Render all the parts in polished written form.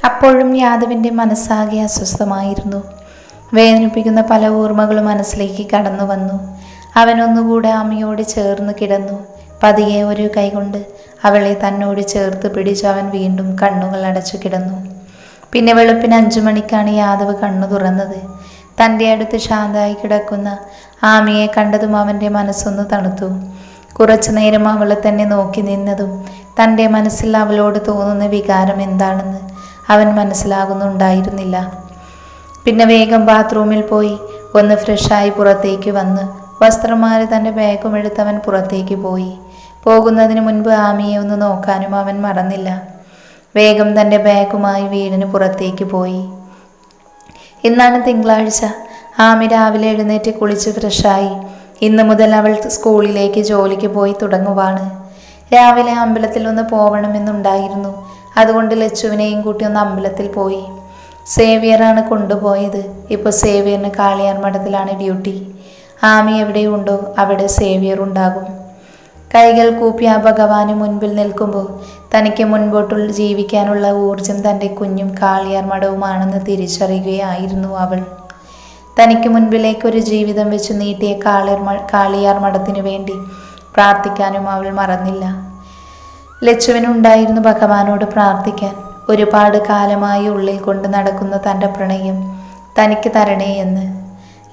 അപ്പോഴും യാദവിൻ്റെ മനസ്സാകെ അസ്വസ്ഥമായിരുന്നു. വേദനിപ്പിക്കുന്ന പല ഓർമ്മകളും മനസ്സിലേക്ക് കടന്നു വന്നു. അവനൊന്നുകൂടെ അമ്മയോട് ചേർന്ന് കിടന്നു. പതിയെ ഒരു കൈകൊണ്ട് അവളെ തന്നോട് ചേർത്ത് പിടിച്ച് അവൻ വീണ്ടും കണ്ണുകൾ അടച്ചു കിടന്നു. പിന്നെ വെളുപ്പിന് 5 മണിക്കാണ് യാദവ് കണ്ണു തുറന്നത്. തൻ്റെ അടുത്ത് ശാന്തമായി കിടക്കുന്ന ആമിയെ കണ്ടതും അവൻ്റെ മനസ്സൊന്ന് തണുത്തു. കുറച്ചു നേരം അവളെ തന്നെ നോക്കി നിന്നതും തൻ്റെ മനസ്സിൽ അവളോട് തോന്നുന്ന വികാരം എന്താണെന്ന് അവൻ മനസ്സിലാകുന്നുണ്ടായിരുന്നില്ല. പിന്നെ വേഗം ബാത്റൂമിൽ പോയി ഒന്ന് ഫ്രഷായി പുറത്തേക്ക് വന്ന് വസ്ത്രം മാറി തൻ്റെ ബാഗും എടുത്ത് അവൻ പുറത്തേക്ക് പോയി. പോകുന്നതിന് മുൻപ് ആമിയെ ഒന്ന് നോക്കാനും അവൻ മറന്നില്ല. വേഗം തൻ്റെ ബാഗുമായി വീടിന് പുറത്തേക്ക് പോയി. ഇന്നാണ് തിങ്കളാഴ്ച. ആമി രാവിലെ എഴുന്നേറ്റ് കുളിച്ച് ഫ്രഷായി. ഇന്ന് മുതൽ അവൾ സ്കൂളിലേക്ക് ജോലിക്ക് പോയി തുടങ്ങുവാണ്. രാവിലെ അമ്പലത്തിൽ ഒന്ന് പോകണമെന്നുണ്ടായിരുന്നു. അതുകൊണ്ട് ലച്ചുവിനെയും കൂട്ടി ഒന്ന് അമ്പലത്തിൽ പോയി. സേവിയറാണ് കൊണ്ടുപോയത്. ഇപ്പോൾ സേവിയറിന് കാളിയാർ മഠത്തിലാണ് ഡ്യൂട്ടി. ആമി എവിടെയുണ്ടോ അവിടെ സേവിയർ ഉണ്ടാകും. കൈകൾ കൂപ്പി ആ ഭഗവാന് മുൻപിൽ നിൽക്കുമ്പോൾ തനിക്ക് മുൻപോട്ടുള്ള ജീവിക്കാനുള്ള ഊർജം തൻ്റെ കുഞ്ഞും കാളിയാർ മഠവുമാണെന്ന് തിരിച്ചറിയുകയായിരുന്നു അവൾ. തനിക്ക് മുൻപിലേക്കൊരു ജീവിതം വെച്ച് നീട്ടിയ കാളിയാർ മഠത്തിനു വേണ്ടി പ്രാർത്ഥിക്കാനും അവൾ മറന്നില്ല. ലച്ചുവിനുണ്ടായിരുന്നു ഭഗവാനോട് പ്രാർത്ഥിക്കാൻ. ഒരുപാട് കാലമായി ഉള്ളിൽ കൊണ്ട് നടക്കുന്ന തൻ്റെ പ്രണയം തനിക്ക് തരണേ എന്ന്.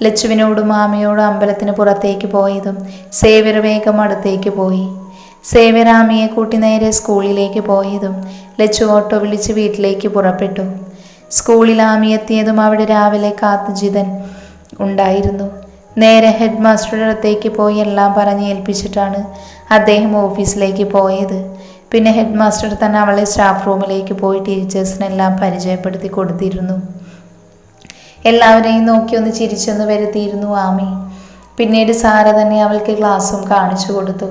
ലച്ചുവിനോടും ആമയോടും അമ്പലത്തിന് പുറത്തേക്ക് പോയതും സേവ്യർ വേഗം അടുത്തേക്ക് പോയി. സേവ്യർ ആമയെ കൂട്ടി നേരെ സ്കൂളിലേക്ക് പോയതും ലച്ചു ഓട്ടോ വിളിച്ച് വീട്ടിലേക്ക് പുറപ്പെട്ടു. സ്കൂളിൽ ആമി എത്തിയതും അവിടെ രാവിലെ ജിതൻ ഉണ്ടായിരുന്നു. നേരെ ഹെഡ് മാസ്റ്ററുടെ അടുത്തേക്ക് പോയി എല്ലാം പറഞ്ഞ് ഏൽപ്പിച്ചിട്ടാണ് അദ്ദേഹം ഓഫീസിലേക്ക് പോയത്. പിന്നെ ഹെഡ് മാസ്റ്റർ തന്നെ അവളെ സ്റ്റാഫ് റൂമിലേക്ക് പോയി ടീച്ചേഴ്സിനെല്ലാം പരിചയപ്പെടുത്തി കൊടുത്തിരുന്നു. എല്ലാവരെയും നോക്കി ഒന്ന് ചിരിച്ചൊന്ന് വരുത്തിയിരുന്നു ആമി. പിന്നീട് സാറ തന്നെ അവൾക്ക് ക്ലാസ്സും കാണിച്ചു കൊടുത്തു.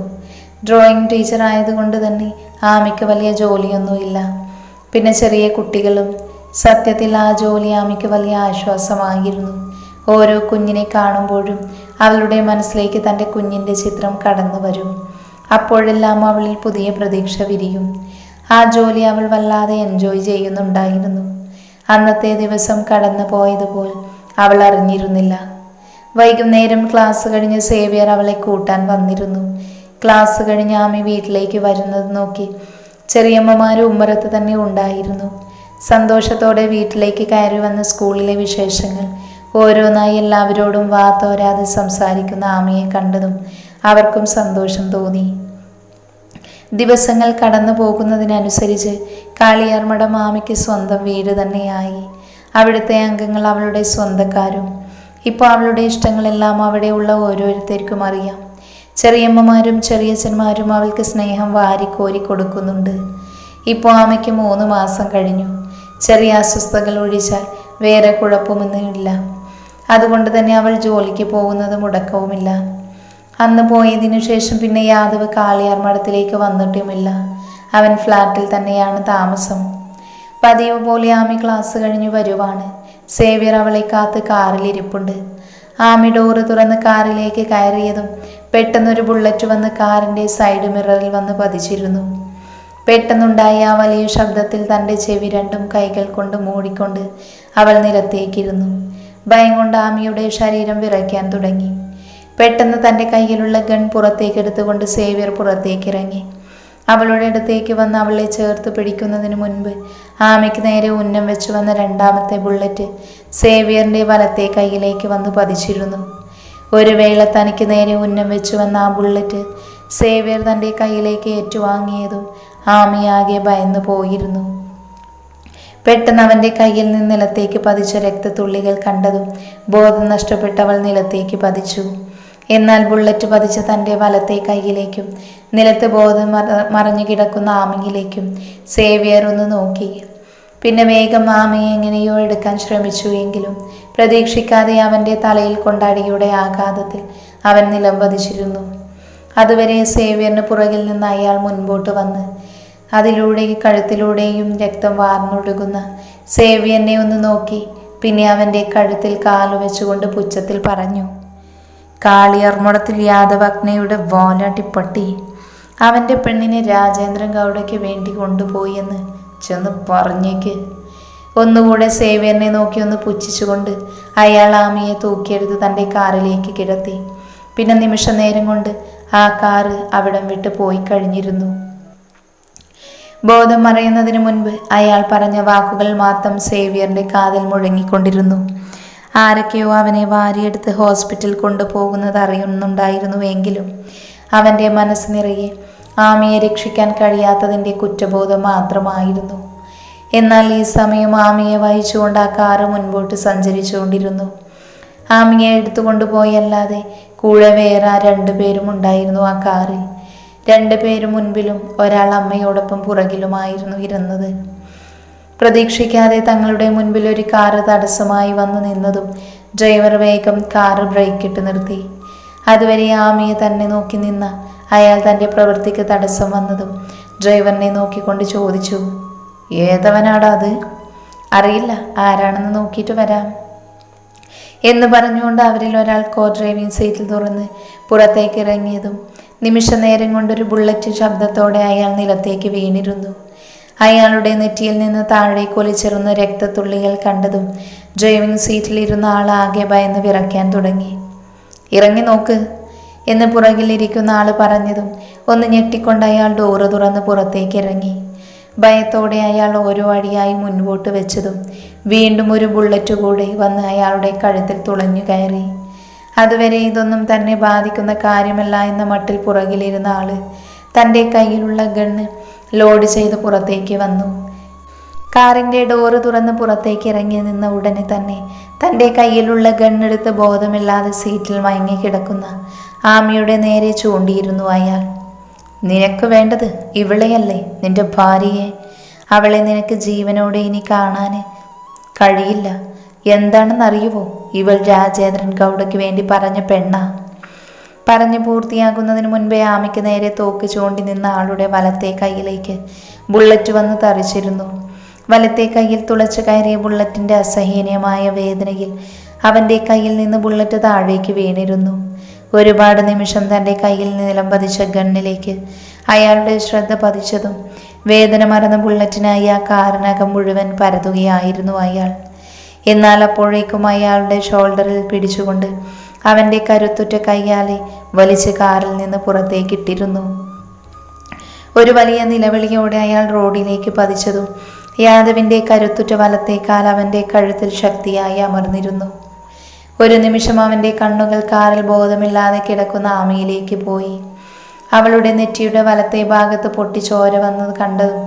ഡ്രോയിങ് ടീച്ചർ ആയതുകൊണ്ട് തന്നെ ആമിക്ക് വലിയ ജോലിയൊന്നുമില്ല. പിന്നെ ചെറിയ കുട്ടികളും. സത്യത്തിൽ ആ ജോലി ആമിക്ക് വലിയ ആശ്വാസമായിരുന്നു. ഓരോ കുഞ്ഞിനെ കാണുമ്പോഴും അവളുടെ മനസ്സിലേക്ക് തൻ്റെ കുഞ്ഞിൻ്റെ ചിത്രം കടന്നു വരും. അപ്പോഴെല്ലാം അവളിൽ പുതിയ പ്രതീക്ഷ വിരിയും. ആ ജോലി അവൾ വല്ലാതെ എൻജോയ് ചെയ്യുന്നുണ്ടായിരുന്നു. അന്നത്തെ ദിവസം കടന്നു പോയതുപോൽ അവൾ അറിഞ്ഞിരുന്നില്ല. വൈകുന്നേരം ക്ലാസ് കഴിഞ്ഞ് സേവ്യർ അവളെ കൂട്ടാൻ വന്നിരുന്നു. ക്ലാസ് കഴിഞ്ഞ് ആമി വീട്ടിലേക്ക് വരുന്നത് നോക്കി ചെറിയമ്മമാരും ഉമ്മറത്ത് തന്നെ ഉണ്ടായിരുന്നു. സന്തോഷത്തോടെ വീട്ടിലേക്ക് കയറി വന്ന സ്കൂളിലെ വിശേഷങ്ങൾ ഓരോന്നായി എല്ലാവരോടും വാതോരാതെ സംസാരിക്കുന്ന ആമിയെ കണ്ടതും അവർക്കും സന്തോഷം തോന്നി. ദിവസങ്ങൾ കടന്നു പോകുന്നതിനനുസരിച്ച് കാളിയാർ മഠം ആമിക്ക് സ്വന്തം വീട് തന്നെയായി. അവിടുത്തെ അംഗങ്ങൾ അവളുടെ സ്വന്തക്കാരും. ഇപ്പോൾ അവളുടെ ഇഷ്ടങ്ങളെല്ലാം അവിടെയുള്ള ഓരോരുത്തർക്കും അറിയാം. ചെറിയമ്മമാരും ചെറിയച്ഛന്മാരും അവൾക്ക് സ്നേഹം വാരിക്കോരി കൊടുക്കുന്നുണ്ട്. ഇപ്പോൾ ആമയ്ക്ക് 3 മാസം കഴിഞ്ഞു. ചെറിയ അസ്വസ്ഥതകൾ ഒഴിച്ചാൽ വേറെ കുഴപ്പമൊന്നുമില്ല. അതുകൊണ്ട് തന്നെ അവൾ ജോലിക്ക് പോകുന്നത് മുടക്കവുമില്ല. അന്ന് പോയതിനു ശേഷം പിന്നെ യാദവ് കാളിയാർ മഠത്തിലേക്ക് വന്നിട്ടുമില്ല. അവൻ ഫ്ലാറ്റിൽ തന്നെയാണ് താമസം. പതിവ് പോലെ ആമി ക്ലാസ് കഴിഞ്ഞു വരുവാണ്. സേവ്യർ അവളെ കാത്ത് കാറിലിരിപ്പുണ്ട്. ആമി ഡോറ് തുറന്ന് കാറിലേക്ക് കയറിയതും പെട്ടെന്നൊരു ബുള്ളറ്റ് വന്ന് കാറിൻ്റെ സൈഡ് മിററിൽ വന്ന് പതിച്ചിരുന്നു. പെട്ടെന്നുണ്ടായ ആ വലിയ ശബ്ദത്തിൽ തൻ്റെ ചെവി രണ്ടും കൈകൾ കൊണ്ട് മൂടിക്കൊണ്ട് അവൾ നിലത്തേക്കിരുന്നു. ഭയം കൊണ്ട് ആമിയുടെ ശരീരം വിറയ്ക്കാൻ തുടങ്ങി. പെട്ടെന്ന് തൻ്റെ കയ്യിലുള്ള ഗൺ പുറത്തേക്കെടുത്തുകൊണ്ട് സേവ്യർ പുറത്തേക്കിറങ്ങി. അവളുടെ അടുത്തേക്ക് വന്ന് അവളെ ചേർത്ത് പിടിക്കുന്നതിന് മുൻപ് ആമയ്ക്ക് നേരെ ഉന്നം വെച്ച് വന്ന 2ാമത്തെ ബുള്ളറ്റ് സേവ്യറിൻ്റെ വലത്തെ കൈയിലേക്ക് വന്ന് പതിച്ചിരുന്നു. ഒരു വേള തനിക്ക് നേരെ ഉന്നം വെച്ച് വന്ന ആ ബുള്ളറ്റ് സേവ്യർ തൻ്റെ കയ്യിലേക്ക് ഏറ്റുവാങ്ങിയതും ആമിയാകെ ഭയന്നു പോയിരുന്നു. പെട്ടെന്ന് അവൻ്റെ കയ്യിൽ നിന്ന് നിലത്തേക്ക് പതിച്ച രക്തത്തുള്ളികൾ കണ്ടതും ബോധം നഷ്ടപ്പെട്ടവൾ നിലത്തേക്ക് പതിച്ചു. എന്നാൽ ബുള്ളറ്റ് പതിച്ച തൻ്റെ വലത്തെ കൈയിലേക്കും നിലത്ത് ബോധം മറഞ്ഞു കിടക്കുന്ന ആമിയിലേക്കും സേവ്യർ ഒന്ന് നോക്കി. പിന്നെ വേഗം ആമയെ എങ്ങനെയോ എടുക്കാൻ ശ്രമിച്ചു. എങ്കിലും പ്രതീക്ഷിക്കാതെ അവൻ്റെ തലയിൽ കൊണ്ടടിയുടെ ആഘാതത്തിൽ അവൻ നിലം പതിച്ചിരുന്നു. അതുവരെ സേവ്യറിന് പുറകിൽ നിന്ന് അയാൾ മുൻപോട്ട് വന്ന് അതിലൂടെ കഴുത്തിലൂടെയും രക്തം വാർന്നൊഴുകുന്ന സേവ്യറിനെ ഒന്ന് നോക്കി. പിന്നെ അവൻ്റെ കഴുത്തിൽ കാലു വെച്ചുകൊണ്ട് പുച്ഛത്തിൽ പറഞ്ഞു, കാളിയാർ മഠത്തിൽ യാദവജ്ഞയുടെ വാലാട്ടിപ്പട്ടി അവൻ്റെ പെണ്ണിനെ രാജേന്ദ്രൻ ഗൗഡയ്ക്ക് വേണ്ടി കൊണ്ടുപോയി എന്ന് ചെന്ന് പറഞ്ഞേക്ക്. ഒന്നുകൂടെ സേവ്യറിനെ നോക്കി ഒന്ന് പുച്ഛിച്ചുകൊണ്ട് അയാൾ ആമിയെ തൂക്കിയെടുത്ത് തൻ്റെ കാറിലേക്ക് കിടത്തി. പിന്നെ നിമിഷ നേരം കൊണ്ട് ആ കാറ് അവിടം വിട്ട് പോയി കഴിഞ്ഞിരുന്നു. ബോധം മറയുന്നതിന് മുൻപ് അയാൾ പറഞ്ഞ വാക്കുകൾ മാത്രം സേവ്യറിന്റെ കാതിൽ മുഴങ്ങിക്കൊണ്ടിരുന്നു. ആരൊക്കെയോ അവനെ വാരിയെടുത്ത് ഹോസ്പിറ്റൽ കൊണ്ടുപോകുന്നത് അറിയുന്നുണ്ടായിരുന്നുവെങ്കിലും അവൻ്റെ മനസ്സ് നിറയെ ആമിയെ രക്ഷിക്കാൻ കഴിയാത്തതിൻ്റെ കുറ്റബോധം മാത്രമായിരുന്നു. എന്നാൽ ഈ സമയം ആമിയെ വഹിച്ചുകൊണ്ട് ആ കാറ് മുൻപോട്ട് സഞ്ചരിച്ചുകൊണ്ടിരുന്നു. ആമിയെ എടുത്തുകൊണ്ടുപോയല്ലാതെ കൂടെ വേറെ 2 പേരും ഉണ്ടായിരുന്നു ആ കാറിൽ. 2 പേരും മുൻപിലും ഒരാൾ അമ്മയോടൊപ്പം പുറകിലുമായിരുന്നു ഇരുന്നത്. പ്രതീക്ഷിക്കാതെ തങ്ങളുടെ മുൻപിൽ ഒരു കാറ് തടസ്സമായി വന്നു നിന്നതും ഡ്രൈവർ വേഗം കാറ് ബ്രേക്കിട്ട് നിർത്തി. അതുവരെ ആമിയെ തന്നെ നോക്കി നിന്ന അയാൾ തൻ്റെ പ്രവൃത്തിക്ക് തടസ്സം വന്നതും ഡ്രൈവറിനെ നോക്കിക്കൊണ്ട് ചോദിച്ചു, ഏതവനാടാ അത്? അറിയില്ല, ആരാണെന്ന് നോക്കിയിട്ട് വരാം എന്ന് പറഞ്ഞുകൊണ്ട് അവരിൽ ഒരാൾ കോ ഡ്രൈവിംഗ് സീറ്റിൽ തുറന്ന് പുറത്തേക്ക് ഇറങ്ങിയതും നിമിഷ നേരം കൊണ്ടൊരു ബുള്ളറ്റ് ശബ്ദത്തോടെ അയാൾ നിലത്തേക്ക് വീണിരുന്നു. അയാളുടെ നെറ്റിയിൽ നിന്ന് താഴേക്ക് ഒലിച്ചിരുന്ന രക്തത്തുള്ളികൾ കണ്ടതും ഡ്രൈവിംഗ് സീറ്റിലിരുന്ന ആൾ ആകെ ഭയന്ന് വിറയ്ക്കാൻ തുടങ്ങി. ഇറങ്ങി നോക്ക് എന്ന് പുറകിലിരിക്കുന്ന ആൾ പറഞ്ഞതും ഒന്ന് ഞെട്ടിക്കൊണ്ട് അയാൾ ഡോറ് തുറന്ന് പുറത്തേക്ക് ഇറങ്ങി. ഭയത്തോടെ അയാൾ ഓരോ അടിയായി മുൻപോട്ട് വെച്ചതും വീണ്ടും ഒരു ബുള്ളറ്റ് കൂടെ വന്ന് അയാളുടെ കഴുത്തിൽ തുളഞ്ഞു കയറി. അതുവരെ ഇതൊന്നും തന്നെ ബാധിക്കുന്ന കാര്യമല്ല എന്ന മട്ടിൽ പുറകിലിരുന്ന ആള് തൻ്റെ കയ്യിലുള്ള ഗണ്ണ് ലോഡ് ചെയ്ത് പുറത്തേക്ക് വന്നു. കാറിൻ്റെ ഡോറ് തുറന്ന് പുറത്തേക്ക് ഇറങ്ങി നിന്ന ഉടനെ തന്നെ തൻ്റെ കയ്യിലുള്ള ഗണ്ണെടുത്ത് ബോധമില്ലാതെ സീറ്റിൽ മയങ്ങി കിടക്കുന്ന ആമിയുടെ നേരെ ചൂണ്ടിയിരുന്നു അയാൾ. നിനക്ക് വേണ്ടത് ഇവളെയല്ലേ, നിന്റെ ഭാര്യയെ? അവളെ നിനക്ക് ജീവനോടെ ഇനി കാണാൻ കഴിയില്ല. എന്താണെന്നറിയുവോ? ഇവൾ രാജേന്ദ്രൻ ഗൗഡയ്ക്ക് വേണ്ടി പറഞ്ഞ പെണ്ണാ. പറഞ്ഞു പൂർത്തിയാകുന്നതിന് മുൻപേ ആമിക്ക് നേരെ തോക്ക് ചൂണ്ടി നിന്ന ആളുടെ വലത്തെ കൈയിലേക്ക് ബുള്ളറ്റ് വന്ന് തറിച്ചിരുന്നു. വലത്തെ കൈയിൽ തുളച്ചു കയറിയ ബുള്ളറ്റിന്റെ അസഹനീയമായ വേദനയിൽ അവൻ്റെ കയ്യിൽ നിന്ന് ബുള്ളറ്റ് താഴേക്ക് വീണിരുന്നു. ഒരുപാട് നിമിഷം തൻ്റെ കയ്യിൽ നിലം പതിച്ച ഗണ്ണിലേക്ക് അയാളുടെ ശ്രദ്ധ പതിച്ചതും വേദന മറന്ന ബുള്ളറ്റിനായി ആ കാറിനകം മുഴുവൻ പരതുകയായിരുന്നു അയാൾ. എന്നാൽ അപ്പോഴേക്കും അയാളുടെ ഷോൾഡറിൽ പിടിച്ചുകൊണ്ട് അവൻ്റെ കരുത്തുറ്റ കയ്യാലെ വലിച്ച് കാറിൽ നിന്ന് പുറത്തേക്കിട്ടിരുന്നു. ഒരു വലിയ നിലവിളിയോടെ അയാൾ റോഡിലേക്ക് പതിച്ചതും യാദവിൻ്റെ കരുത്തുറ്റ വലത്തേക്കാൽ അവൻ്റെ കഴുത്തിൽ ശക്തിയായി അമർന്നിരുന്നു. ഒരു നിമിഷം അവൻ്റെ കണ്ണുകൾ കാറിൽ ബോധമില്ലാതെ കിടക്കുന്ന ആമിയിലേക്ക് പോയി. അവളുടെ നെറ്റിയുടെ വലത്തെ ഭാഗത്ത് പൊട്ടിച്ചോര വന്നത് കണ്ടതും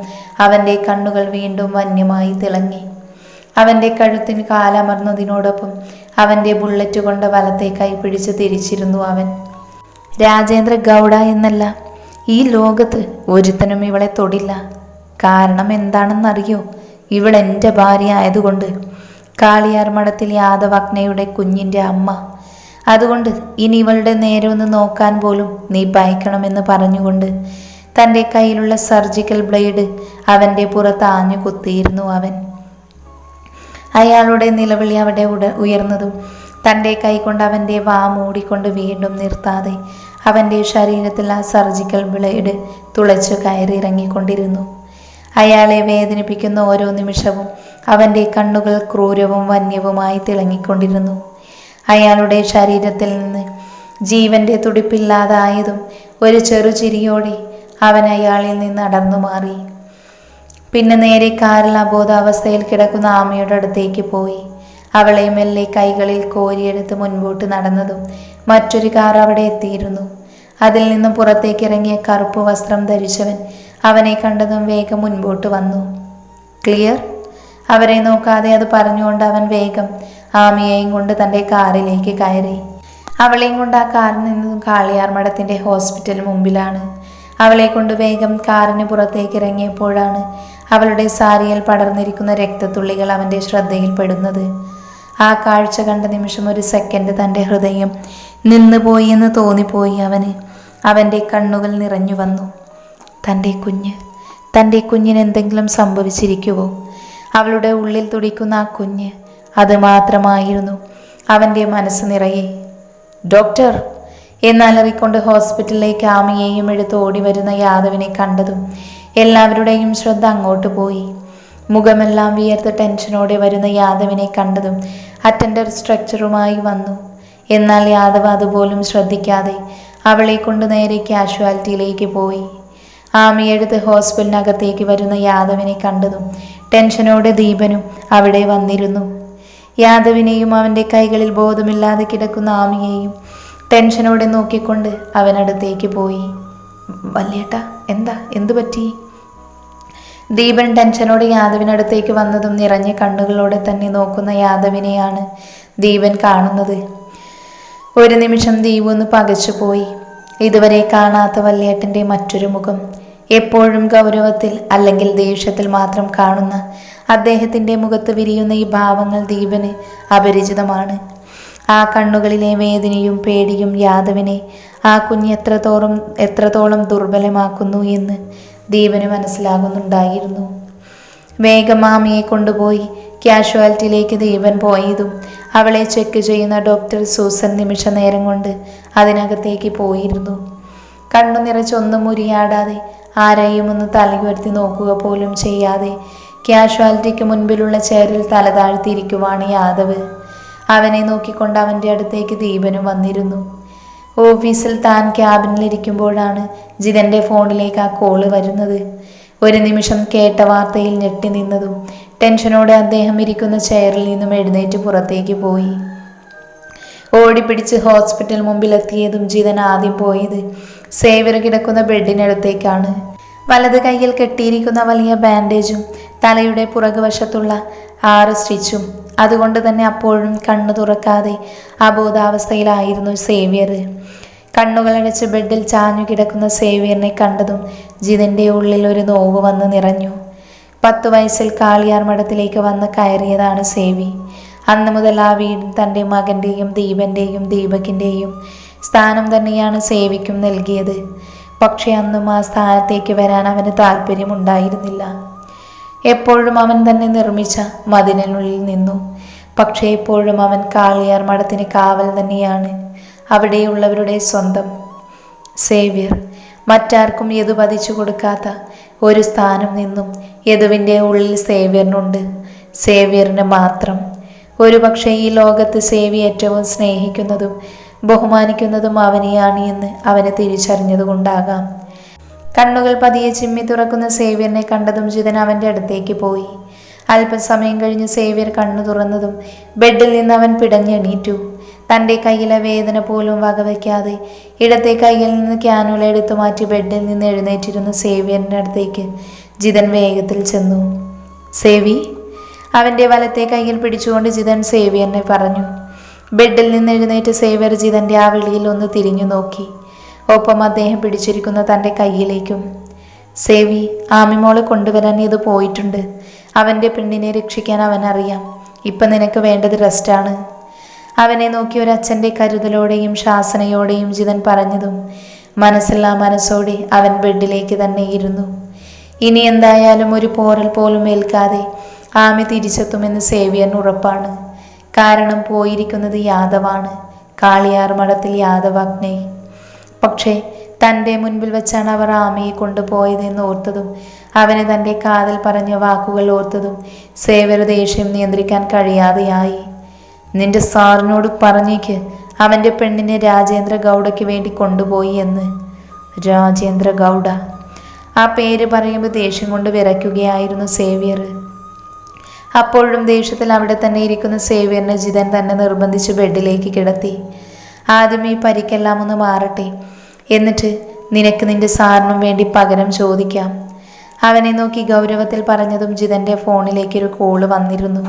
അവൻ്റെ കണ്ണുകൾ വീണ്ടും വന്യമായി തിളങ്ങി. അവൻ്റെ കഴുത്തിന് കാലമർന്നതിനോടൊപ്പം അവൻ്റെ ബുള്ളറ്റ് കൊണ്ട് വലത്തെ കൈ പിടിച്ച് തിരിച്ചിരുന്നു അവൻ. രാജേന്ദ്ര ഗൗഡ എന്നല്ല, ഈ ലോകത്ത് ഒരുത്തനും ഇവളെ തൊടില്ല. കാരണം എന്താണെന്നറിയോ? ഇവൾ എൻ്റെ ഭാര്യ ആയതുകൊണ്ട്. കാളിയാർ മഠത്തിൽ യാദവജ്ഞയുടെ കുഞ്ഞിൻ്റെ അമ്മ. അതുകൊണ്ട് ഇനി ഇവളുടെ നേരെ ഒന്ന് നോക്കാൻ പോലും നീ ഭയക്കണമെന്ന് പറഞ്ഞുകൊണ്ട് തൻ്റെ കയ്യിലുള്ള സർജിക്കൽ ബ്ലേഡ് അവൻ്റെ പുറത്ത് ആഞ്ഞു കുത്തിയിരുന്നു അവൻ. അയാളുടെ നിലവിളി അവിടെ ഉയർന്നതും തൻ്റെ കൈകൊണ്ട് അവൻ്റെ വാ മൂടിക്കൊണ്ട് വീണ്ടും നിർത്താതെ അവൻ്റെ ശരീരത്തിൽ ആ സർജിക്കൽ ബ്ലേഡ് തുളച്ചു കയറി ഇറങ്ങിക്കൊണ്ടിരുന്നു. അയാളെ വേദനിപ്പിക്കുന്ന ഓരോ നിമിഷവും അവൻ്റെ കണ്ണുകൾ ക്രൂരവും വന്യവുമായി തിളങ്ങിക്കൊണ്ടിരുന്നു. അയാളുടെ ശരീരത്തിൽ നിന്ന് ജീവന്റെ തുടിപ്പില്ലാതായതും ഒരു ചെറുചിരിയോടെ അവൻ അയാളിൽ നിന്ന് അടർന്നു മാറി. പിന്നെ നേരെ കാറിൽ അബോധാവസ്ഥയിൽ കിടക്കുന്ന ആമയുടെ അടുത്തേക്ക് പോയി. അവളെ മെല്ലെ കൈകളിൽ കോരിയെടുത്ത് മുൻപോട്ട് നടന്നതും മറ്റൊരു കാർ അവിടെ എത്തിയിരുന്നു. അതിൽ നിന്നും പുറത്തേക്ക് ഇറങ്ങിയ കറുപ്പ് വസ്ത്രം ധരിച്ചവൻ അവനെ കണ്ടതും വേഗം മുൻപോട്ട് വന്നു. ക്ലിയർ? അവരെ നോക്കാതെ അത് പറഞ്ഞുകൊണ്ട് അവൻ വേഗം ആമിയെയും കൊണ്ട് തൻ്റെ കാറിലേക്ക് കയറി. അവളെയും കൊണ്ട് ആ കാറിൽ നിന്നും കാളിയാർ മഠത്തിൻ്റെ ഹോസ്പിറ്റൽ മുമ്പിലാണ്. അവളെ കൊണ്ട് വേഗം കാറിന് പുറത്തേക്ക് ഇറങ്ങിയപ്പോഴാണ് അവളുടെ സാരിയിൽ പടർന്നിരിക്കുന്ന രക്തത്തുള്ളികൾ അവൻ്റെ ശ്രദ്ധയിൽപ്പെടുന്നത്. ആ കാഴ്ച കണ്ട നിമിഷം ഒരു സെക്കൻഡ് തൻ്റെ ഹൃദയം നിന്നുപോയി എന്ന് തോന്നിപ്പോയി അവന്. അവൻ്റെ കണ്ണുകൾ നിറഞ്ഞു വന്നു. തൻ്റെ കുഞ്ഞിന് എന്തെങ്കിലും സംഭവിച്ചിരിക്കുവോ? അവളുടെ ഉള്ളിൽ തുടിക്കുന്ന ആ കുഞ്ഞ്, അത് മാത്രമായിരുന്നു അവൻ്റെ മനസ്സ് നിറയെ. ഡോക്ടർ എന്നലറിക്കൊണ്ട് ഹോസ്പിറ്റലിലേക്ക് ആമിയെയും എടുത്ത് ഓടി വരുന്ന യാദവിനെ കണ്ടതും എല്ലാവരുടെയും ശ്രദ്ധ അങ്ങോട്ട് പോയി. മുഖമെല്ലാം വിയർത്ത് ടെൻഷനോടെ വരുന്ന യാദവിനെ കണ്ടതും അറ്റൻഡർ സ്ട്രക്ചറുമായി വന്നു. എന്നാൽ യാദവ് അതുപോലും ശ്രദ്ധിക്കാതെ അവളെ കൊണ്ട് നേരെ കാഷ്വാലിറ്റിയിലേക്ക് പോയി. ആമിയെടുത്ത് ഹോസ്പിറ്റലിനകത്തേക്ക് വരുന്ന യാദവിനെ കണ്ടതും ടെൻഷനോടെ ദീപനും അവിടെ വന്നിരുന്നു. യാദവിനെയും അവൻ്റെ കൈകളിൽ ബോധമില്ലാതെ കിടക്കുന്ന ആമിയെയും ടെൻഷനോടെ നോക്കിക്കൊണ്ട് അവനടുത്തേക്ക് പോയി. വല്യേട്ടാ, എന്തു പറ്റി? ദീപൻ ടെൻഷനോടെ യാദവിനടുത്തേക്ക് വന്നതും നിറഞ്ഞ കണ്ണുകളോടെ തന്നെ നോക്കുന്ന യാദവിനെയാണ് ദീപൻ കാണുന്നത്. ഒരു നിമിഷം ദീപ് ഒന്ന് പകച്ചുപോയി. ഇതുവരെ കാണാത്ത വല്യേട്ടൻ്റെ മറ്റൊരു മുഖം, എപ്പോഴും ഗൗരവത്തിൽ അല്ലെങ്കിൽ ദേഷ്യത്തിൽ മാത്രം കാണുന്ന അദ്ദേഹത്തിൻ്റെ മുഖത്ത് വിരിയുന്ന ഈ ഭാവങ്ങൾ ദീപന് അപരിചിതമാണ്. ആ കണ്ണുകളിലെ വേദനയും പേടിയും യാദവിനെ ആ കുഞ്ഞ് എത്രത്തോളം ദുർബലമാക്കുന്നു എന്ന് ദീപന് മനസ്സിലാകുന്നുണ്ടായിരുന്നു. വേഗം മാമിയെ കൊണ്ടുപോയി കാഷ്വാലിറ്റിയിലേക്ക് ദീപൻ പോയതും അവളെ ചെക്ക് ചെയ്യുന്ന ഡോക്ടർ സൂസൻ നിമിഷ നേരം കൊണ്ട് അതിനകത്തേക്ക് പോയിരുന്നു. കണ്ണു നിറച്ചൊന്നും മുരിയാടാതെ ആരെയും ഒന്ന് തലയുയർത്തി നോക്കുക പോലും ചെയ്യാതെ കാഷ്വാലിറ്റിക്ക് മുൻപിലുള്ള ചെയറിൽ തല താഴ്ത്തിയിരിക്കുവാണ് യാദവ്. അവനെ നോക്കിക്കൊണ്ട് അവൻ്റെ അടുത്തേക്ക് ദീപനും വന്നിരുന്നു. ഓഫീസിൽ താൻ ക്യാബിനിലിരിക്കുമ്പോഴാണ് ജിതൻ്റെ ഫോണിലേക്ക് ആ കോള് വരുന്നത്. ഒരു നിമിഷം കേട്ട വാർത്തയിൽ ഞെട്ടി നിന്നതും ടെൻഷനോടെ അദ്ദേഹം ഇരിക്കുന്ന ചെയറിൽ നിന്നും എഴുന്നേറ്റ് പുറത്തേക്ക് പോയി. ഓടിപ്പിടിച്ച് ഹോസ്പിറ്റൽ മുമ്പിലെത്തിയതും ജിതൻ ആദ്യം പോയത് സേവ്യർ കിടക്കുന്ന ബെഡിനടുത്തേക്കാണ്. വലത് കൈയിൽ കെട്ടിയിരിക്കുന്ന വലിയ ബാൻഡേജും തലയുടെ പുറകുവശത്തുള്ള 6 സ്റ്റിച്ചും. അതുകൊണ്ട് തന്നെ അപ്പോഴും കണ്ണു തുറക്കാതെ അബോധാവസ്ഥയിലായിരുന്നു സേവ്യർ. കണ്ണുകളടച്ച് ബെഡിൽ ചാഞ്ഞു കിടക്കുന്ന സേവ്യറിനെ കണ്ടതും ജിതൻ്റെ ഉള്ളിൽ ഒരു നോവ് വന്ന് നിറഞ്ഞു. 10 വയസ്സിൽ കാളിയാർ മഠത്തിലേക്ക് വന്ന് കയറിയതാണ് സേവി. അന്ന് മുതൽ ആ വീട് തൻ്റെ മകൻ്റെയും ദീപൻ്റെയും ദീപകിൻ്റെയും സ്ഥാനം തന്നെയാണ് സേവിക്കും നൽകിയത്. പക്ഷെ അന്നും ആ സ്ഥാനത്തേക്ക് വരാൻ അവന് താല്പര്യമുണ്ടായിരുന്നില്ല. എപ്പോഴും അവൻ തന്നെ നിർമ്മിച്ച മതിലിനുള്ളിൽ നിന്നു. പക്ഷേ എപ്പോഴും അവൻ കാളിയാർ മഠത്തിന് കാവൽ തന്നെയാണ്, അവിടെയുള്ളവരുടെ സ്വന്തം. സേവ്യർ മറ്റാർക്കും യദു പതിച്ചു കൊടുക്കാത്ത ഒരു സ്ഥാനം നിന്നും യദുവിൻ്റെ ഉള്ളിൽ സേവ്യറിനുണ്ട്. സേവ്യറിന് മാത്രം. ഒരു പക്ഷേ ഈ ലോകത്ത് സേവി ഏറ്റവും സ്നേഹിക്കുന്നതും ബഹുമാനിക്കുന്നതും അവനെയാണ് എന്ന് അവന് തിരിച്ചറിഞ്ഞതുകൊണ്ടാകാം. കണ്ണുകൾ പതിയെ ചിമ്മി തുറക്കുന്ന സേവ്യറിനെ കണ്ടതും ജിതൻ അവൻ്റെ അടുത്തേക്ക് പോയി. അല്പസമയം കഴിഞ്ഞ് സേവ്യർ കണ്ണു തുറന്നതും ബെഡിൽ നിന്ന് അവൻ പിടഞ്ഞെണീറ്റു. തൻ്റെ കയ്യിലെ വേദന പോലും വകവയ്ക്കാതെ ഇടത്തെ കയ്യിൽ നിന്ന് ക്യാനുല എടുത്തു മാറ്റി ബെഡിൽ നിന്ന് എഴുന്നേറ്റിരുന്ന സേവ്യറിൻ്റെ അടുത്തേക്ക് ജിതൻ വേഗത്തിൽ ചെന്നു. സേവി, അവൻ്റെ വലത്തെ കയ്യിൽ പിടിച്ചുകൊണ്ട് ജിതൻ സേവ്യറിനെ പറഞ്ഞു. ബെഡിൽ നിന്ന് എഴുന്നേറ്റ് സേവ്യർ ജിതൻ്റെ ആ വിളിയിൽ ഒന്ന് തിരിഞ്ഞു നോക്കി. ഒപ്പം അദ്ദേഹം പിടിച്ചിരിക്കുന്ന തൻ്റെ കയ്യിലേക്കും. സേവി, ആമിമോളെ കൊണ്ടുവരാൻ ഇത് പോയിട്ടുണ്ട്. അവൻ്റെ പെണ്ണിനെ രക്ഷിക്കാൻ അവനറിയാം. ഇപ്പം നിനക്ക് വേണ്ടത് റെസ്റ്റാണ്. അവനെ നോക്കി ഒരച്ഛൻ്റെ കരുതലോടെയും ശാസനയോടെയും ജിതൻ പറഞ്ഞതും മനസ്സില്ലാ മനസ്സോടെ അവൻ ബെഡിലേക്ക് തന്നെ ഇരുന്നു. ഇനി എന്തായാലും ഒരു പോറൽ പോലും ഏൽക്കാതെ ആമി തിരിച്ചെത്തുമെന്ന് സേവ്യറിന് ഉറപ്പാണ്. കാരണം പോയിരിക്കുന്നത് യാദവാണ്, കാളിയാർ മഠത്തിൽ യാദവാഗ്നൈ. പക്ഷേ തൻ്റെ മുൻപിൽ വെച്ചാണ് അവർ ആമയെ കൊണ്ടുപോയതെന്ന് ഓർത്തതും അവന് തൻ്റെ കാതിൽ പറഞ്ഞ വാക്കുകൾ ഓർത്തതും സേവ്യർ ദേഷ്യം നിയന്ത്രിക്കാൻ കഴിയാതെയായി. നിന്റെ സാറിനോട് പറഞ്ഞേക്ക് അവൻ്റെ പെണ്ണിനെ രാജേന്ദ്ര ഗൗഡയ്ക്ക് വേണ്ടി കൊണ്ടുപോയി എന്ന്. രാജേന്ദ്ര ഗൗഡ, ആ പേര് പറയുമ്പോൾ ദേഷ്യം കൊണ്ട് വിറയ്ക്കുകയായിരുന്നു സേവ്യർ. അപ്പോഴും ദേഷ്യത്തിൽ അവിടെ തന്നെ ഇരിക്കുന്ന സേവ്യറിനെ ജിതൻ തന്നെ നിർബന്ധിച്ച് ബെഡിലേക്ക് കിടത്തി. ആദ്യം ഈ പരിക്കെല്ലാം ഒന്ന് മാറട്ടെ, എന്നിട്ട് നിനക്ക് നിന്റെ സാറിനും വേണ്ടി പകരം ചോദിക്കാം. അവനെ നോക്കി ഗൗരവത്തിൽ പറഞ്ഞതും ജിതൻ്റെ ഫോണിലേക്കൊരു കോള് വന്നിരുന്നു.